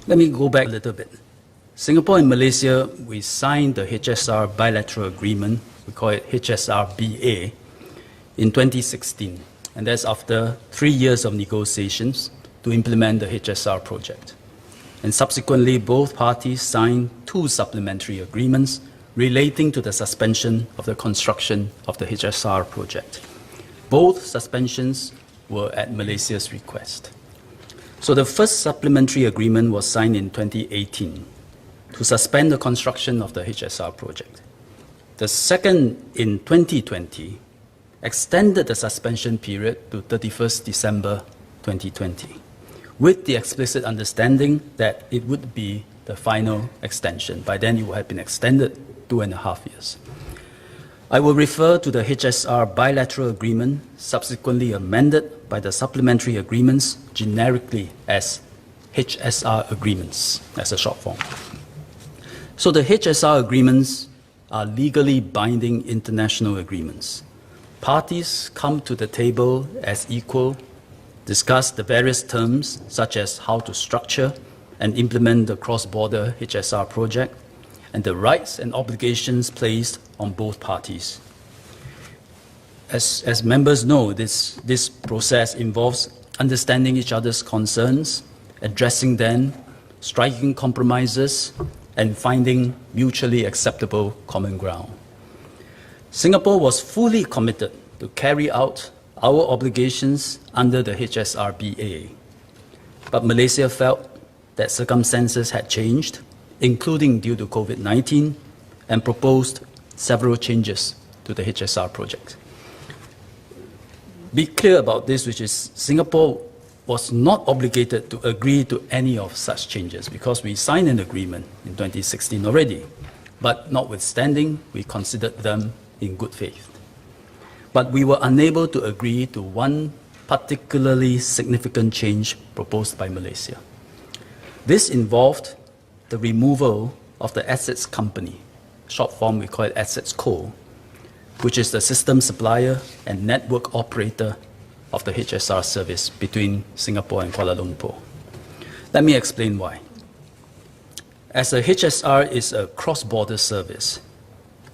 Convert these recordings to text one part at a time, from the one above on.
Let me go back a little bit. Singapore and Malaysia, we signed the HSR bilateral agreement, we call it HSR-BA, in 2016. And that's after 3 years of negotiations to implement the HSR project. And subsequently, both parties signed 2 supplementary agreements relating to the suspension of the construction of the HSR project. Both suspensions were at Malaysia's request. So the first supplementary agreement was signed in 2018 to suspend the construction of the HSR project. The second, in 2020, extended the suspension period to 31st December 2020, with the explicit understanding that it would be the final extension. By then, it would have been extended 2.5 years. I will refer to the HSR bilateral agreement, subsequently amended by the supplementary agreements generically as HSR agreements, as a short form. So the HSR agreements are legally binding international agreements. Parties come to the table as equal, discuss the various terms, such as how to structure and implement the cross-border HSR project, and the rights and obligations placed on both parties. As members know, this process involves understanding each other's concerns, addressing them, striking compromises, and finding mutually acceptable common ground. Singapore was fully committed to carry out our obligations under the HSR-BA, but Malaysia felt that circumstances had changed, including due to COVID-19, and proposed several changes to the HSR project. Be clear about this, which is Singapore was not obligated to agree to any of such changes because we signed an agreement in 2016 already. But notwithstanding, we considered them in good faith. But we were unable to agree to one particularly significant change proposed by Malaysia. This involved the removal of the Assets Company, short form we call it Assets Co, which is the system supplier and network operator of the HSR service between Singapore and Kuala Lumpur. Let me explain why. As a HSR is a cross-border service,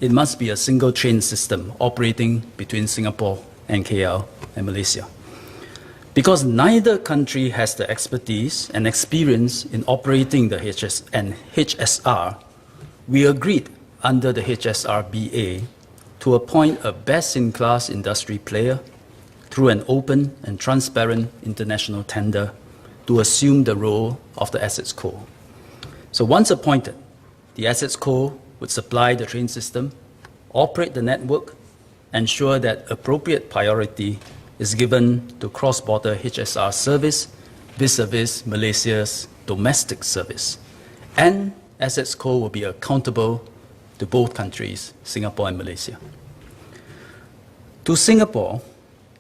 it must be a single train system operating between Singapore and KL and Malaysia. Because neither country has the expertise and experience in operating the HSR, we agreed under the HSR-BA to appoint a best-in-class industry player through an open and transparent international tender to assume the role of the Assets Co. So once appointed, the Assets Co would supply the train system, operate the network, ensure that appropriate priority is given to cross-border HSR service vis-a-vis Malaysia's domestic service. And Assets Co will be accountable to both countries, Singapore and Malaysia. To Singapore,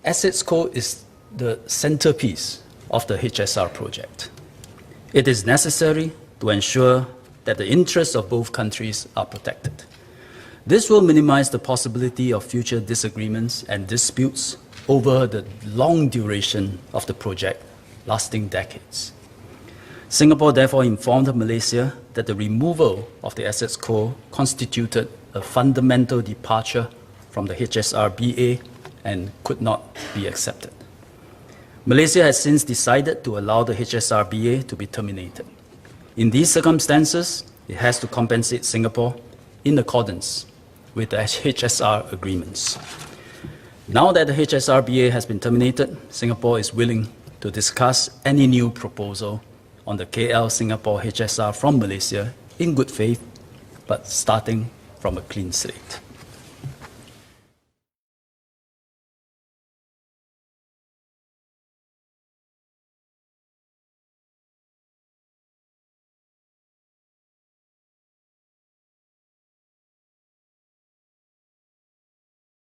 Assets Co is the centerpiece of the HSR project. It is necessary to ensure that the interests of both countries are protected. This will minimize the possibility of future disagreements and disputes over the long duration of the project, lasting decades. Singapore therefore informed Malaysia that the removal of the Assets Co constituted a fundamental departure from the HSR-BA and could not be accepted. Malaysia has since decided to allow the HSR-BA to be terminated. In these circumstances, it has to compensate Singapore in accordance with the HSR agreements. Now that the HSR-BA has been terminated, Singapore is willing to discuss any new proposal on the KL-Singapore HSR from Malaysia in good faith, but starting from a clean slate.